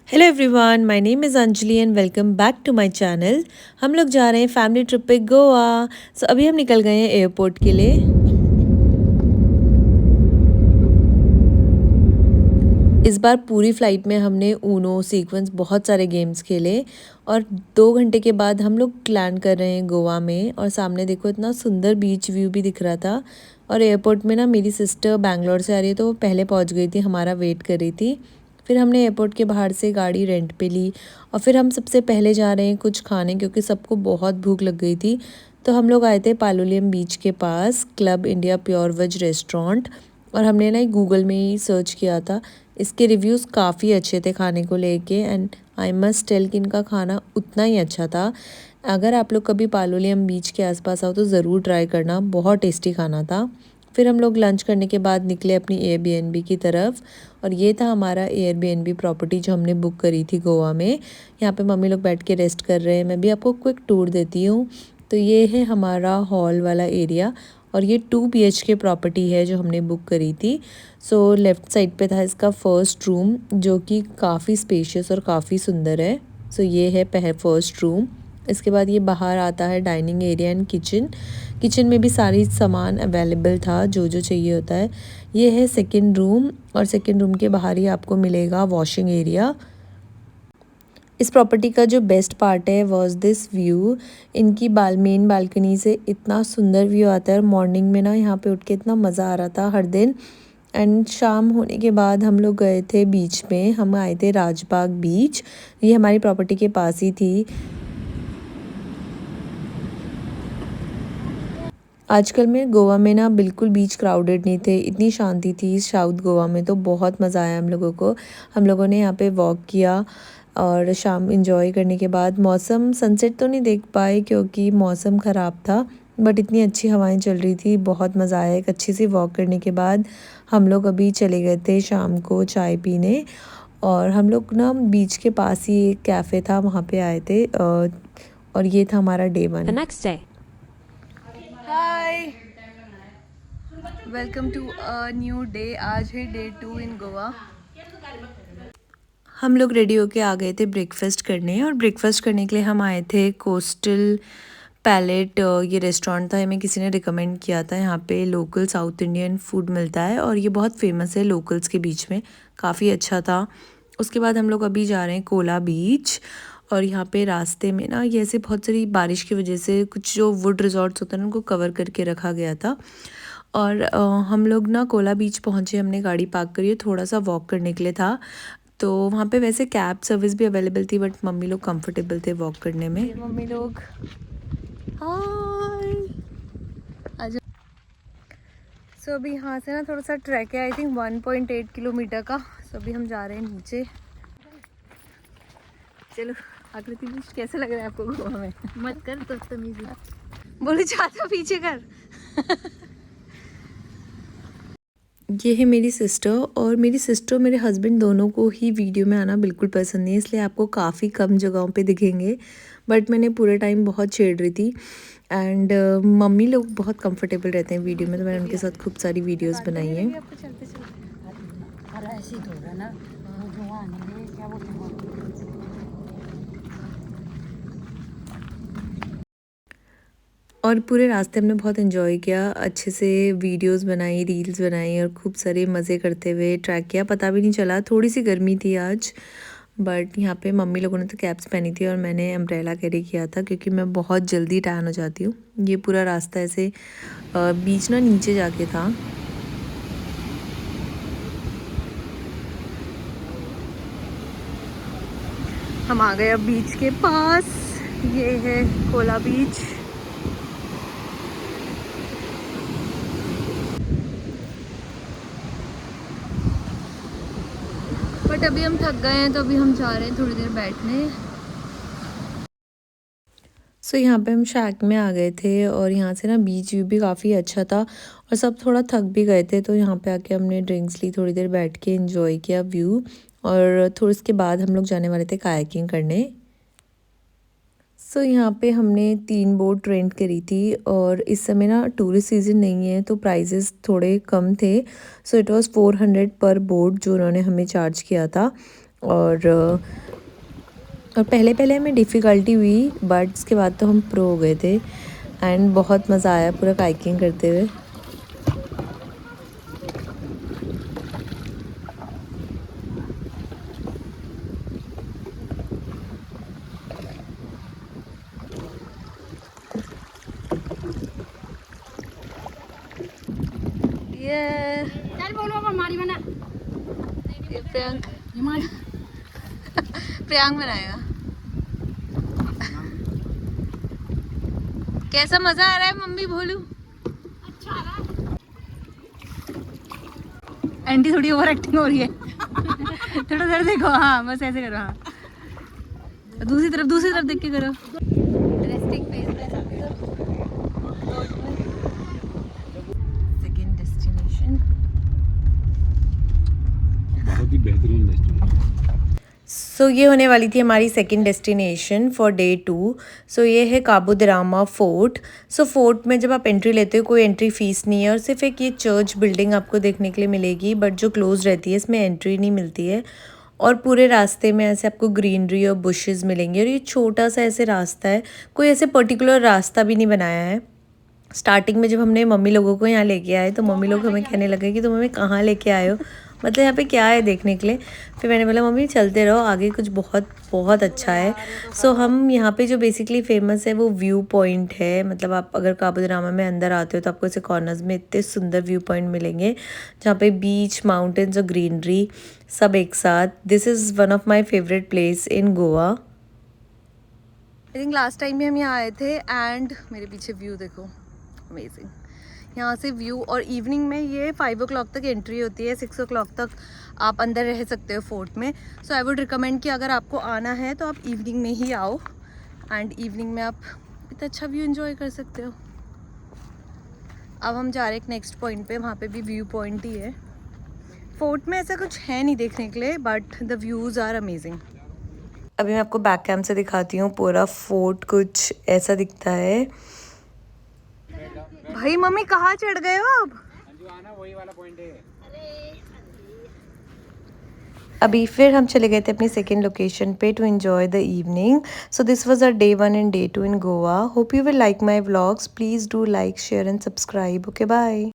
Hello everyone, my name is Anjali and welcome back to my channel. हम लोग जा रहे हैं फैमिली ट्रिप पे गोवा। अभी हम निकल गए हैं एयरपोर्ट के लिए। इस बार पूरी फ़्लाइट में हमने ऊनो सीक्वेंस बहुत सारे गेम्स खेले और 2 घंटे के बाद हम लोग लैंड कर रहे हैं गोवा में। और सामने देखो इतना सुंदर बीच व्यू भी दिख रहा था। और एयरपोर्ट में ना मेरी सिस्टर बैंगलोर से आ रही है तो वो पहले पहुंच गई थी, हमारा वेट कर रही थी। फिर हमने एयरपोर्ट के बाहर से गाड़ी रेंट पे ली और फिर हम सबसे पहले जा रहे हैं कुछ खाने, क्योंकि सबको बहुत भूख लग गई थी। तो हम लोग आए थे पालोलियम बीच के पास club India pure veg restaurant. और हमने ना गूगल में ही सर्च किया था। इसके रिव्यूज़ काफ़ी अच्छे थे खाने को लेके एंड आई मस्ट टेल कि इनका खाना उतना ही अच्छा था। अगर आप लोग कभी पालोलियम बीच के आसपास आओ तो ज़रूर ट्राई करना, बहुत टेस्टी खाना था। फिर हम लोग लंच करने के बाद निकले अपनी एयरबीएनबी की तरफ। और ये था हमारा एयरबीएनबी प्रॉपर्टी जो हमने बुक करी थी गोवा में। यहाँ पे मम्मी लोग बैठ के रेस्ट कर रहे हैं। मैं भी आपको क्विक टूर देती हूँ। तो ये है हमारा हॉल वाला एरिया और ये 2 BHK प्रॉपर्टी है जो हमने बुक करी थी। लेफ़्ट साइड पे था इसका फर्स्ट रूम जो कि काफ़ी स्पेशियस और काफ़ी सुंदर है। ये है फर्स्ट रूम। इसके बाद ये बाहर आता है dining area and kitchen. Kitchen में भी सारी सामान अवेलेबल था जो जो चाहिए होता है। ये है सेकंड रूम और सेकंड रूम के बाहर ही आपको मिलेगा वॉशिंग एरिया। इस प्रॉपर्टी का जो बेस्ट पार्ट है वॉज दिस व्यू। इनकी मेन बालकनी से इतना सुंदर व्यू आता है और मॉर्निंग में ना यहाँ पे उठ के इतना मज़ा आ रहा था हर दिन। एंड शाम होने के बाद हम लोग गए थे बीच में, हम आए थे राजबाग बीच। ये हमारी प्रॉपर्टी के पास ही थी। आजकल में गोवा में ना बिल्कुल बीच क्राउडेड नहीं थे, इतनी शांति थी साउथ गोवा में, तो बहुत मज़ा आया हम लोगों को। हम लोगों ने यहाँ पे वॉक किया और शाम इंजॉय करने के बाद मौसम सनसेट तो नहीं देख पाए क्योंकि मौसम ख़राब था, बट इतनी अच्छी हवाएं चल रही थी, बहुत मज़ा आया। एक अच्छी सी वॉक करने के बाद हम लोग अभी चले गए थे शाम को चाय पीने। और हम लोग ना बीच के पास ही एक कैफ़े था वहाँ पे आए थे और ये था हमारा day 1। Next day. Hi, welcome to a new day. आज है डे 2 इन गोवा। हम लोग रेडी होके आ गए थे ब्रेकफास्ट करने और ब्रेकफास्ट करने के लिए हम आए थे कोस्टल पैलेट। ये रेस्टोरेंट था, हमें किसी ने रिकमेंड किया था। यहाँ पे लोकल साउथ इंडियन फूड मिलता है और ये बहुत फेमस है लोकल्स के बीच में, काफ़ी अच्छा था। उसके बाद हम लोग अभी जा रहे हैं कोला बीच। और यहाँ पे रास्ते में ना ये ऐसे बहुत सारी बारिश की वजह से कुछ जो वुड रिजॉर्ट्स होते हैं उनको कवर करके रखा गया था। और हम लोग ना कोला बीच पहुँचे, हमने गाड़ी पार्क करी, थोड़ा सा वॉक करने के लिए था। तो वहाँ पे वैसे कैब सर्विस भी अवेलेबल थी बट मम्मी लोग कंफर्टेबल थे वॉक करने में। मम्मी लोग हाय। अभी यहाँ से ना थोड़ा सा ट्रैक है, आई थिंक 1.8 किलोमीटर का। अभी हम जा रहे हैं नीचे। चलो आकृति जी, कैसे लग रहा है आपको गोवा में? मत कर तो तमीज़। बोले चाहता पीछे कर। ये है मेरी सिस्टर और मेरी सिस्टर मेरे हस्बैंड दोनों को ही वीडियो में आना बिल्कुल पसंद नहीं है, इसलिए आपको काफ़ी कम जगहों पे दिखेंगे। बट मैंने पूरे टाइम बहुत छेड़ रही थी। एंड मम्मी लोग बहुत कंफर्टेबल रहते हैं वीडियो में, तो मैंने उनके साथ खूब सारी वीडियोस बनाई हैं। और पूरे रास्ते हमने बहुत एंजॉय किया, अच्छे से वीडियोस बनाई, रील्स बनाई और खूब सारे मज़े करते हुए ट्रैक किया। पता भी नहीं चला, थोड़ी सी गर्मी थी आज, बट यहाँ पे मम्मी लोगों ने तो कैप्स पहनी थी और मैंने अम्ब्रेला कैरी किया था क्योंकि मैं बहुत जल्दी टैन हो जाती हूँ। ये पूरा रास्ता ऐसे बीच ना नीचे जाके था। हम आ गए अब बीच के पास। ये है कोला बीच। बट अभी हम थक गए हैं तो अभी हम जा रहे हैं थोड़ी देर बैठने। यहाँ पे हम शैक में आ गए थे और यहाँ से ना बीच व्यू भी काफ़ी अच्छा था और सब थोड़ा थक भी गए थे, तो यहाँ पे आके हमने ड्रिंक्स ली, थोड़ी देर बैठ के एंजॉय किया व्यू। और थोड़ी इसके बाद हम लोग जाने वाले थे कायाकिंग करने। यहाँ पे हमने 3 बोट रेंट करी थी और इस समय ना टूरिस्ट सीज़न नहीं है तो प्राइजेस थोड़े कम थे। इट वाज 400 पर बोट जो उन्होंने हमें चार्ज किया था। और पहले पहले हमें डिफ़िकल्टी हुई बट उसके बाद तो हम प्रो हो गए थे एंड बहुत मज़ा आया पूरा काइकिंग करते हुए। ये प्रियांक प्रियांक बनाएगा। कैसा मजा आ रहा है मम्मी बोलू? अच्छा आ रहा है। एंटी थोड़ी ओवर एक्टिंग हो रही है। थोड़ा देर देखो, हाँ बस ऐसे करो, हाँ दूसरी तरफ देख के करो। सेकंड डेस्टिनेशन बहुत ही बेहतरीन डेस्टिनेशन। सो ये होने वाली थी हमारी सेकंड डेस्टिनेशन फॉर डे 2। सो ये है काबू दरामा फोर्ट। सो फोर्ट में जब आप एंट्री लेते हो कोई एंट्री फ़ीस नहीं है और सिर्फ एक ये चर्च बिल्डिंग आपको देखने के लिए मिलेगी, बट जो क्लोज रहती है इसमें एंट्री नहीं मिलती है। और पूरे रास्ते में ऐसे आपको ग्रीनरी और बुशेस मिलेंगे और ये छोटा सा ऐसे रास्ता है, कोई ऐसे पर्टिकुलर रास्ता भी नहीं बनाया है। स्टार्टिंग में जब हमने मम्मी लोगों को यहाँ लेके आए तो मम्मी लोग हमें कहने लगे कि तुम हमें कहाँ लेके आए हो, मतलब यहाँ पे क्या है देखने के लिए। फिर मैंने बोला मम्मी चलते रहो, आगे कुछ बहुत बहुत अच्छा है। सो हम यहाँ पे जो बेसिकली फेमस है वो व्यू पॉइंट है। मतलब आप अगर काबू दरामा में अंदर आते हो तो आपको ऐसे कॉर्नर्स में इतने सुंदर व्यू पॉइंट मिलेंगे जहाँ पे बीच, माउंटेन्स और ग्रीनरी सब एक साथ। This is one of my favourite place in Goa. I think last time भी हम यहाँ आए थे एंड मेरे पीछे व्यू देखो, अमेजिंग। यहाँ से व्यू, और इवनिंग में ये 5 o'clock तक एंट्री होती है, 6 o'clock तक आप अंदर रह सकते हो फोर्ट में। सो आई वुड रिकमेंड कि अगर आपको आना है तो आप इवनिंग में ही आओ एंड इवनिंग में आप इतना अच्छा व्यू एंजॉय कर सकते हो। अब हम जा रहे हैं एक नेक्स्ट पॉइंट पे, वहाँ पे भी व्यू पॉइंट ही है। फोर्ट में ऐसा कुछ है नहीं देखने के लिए but the views are amazing. अभी मैं आपको बैक कैम से दिखाती हूँ, पूरा फोर्ट कुछ ऐसा दिखता है। भाई मम्मी कहाँ चढ़ गए हो अब? वही वाला पॉइंट है। अभी फिर हम चले गए थे अपनी सेकेंड लोकेशन पे to enjoy the evening. So this was our day 1 and day 2 in Goa. Hope you will like my vlogs. Please do like, share and subscribe. Okay bye.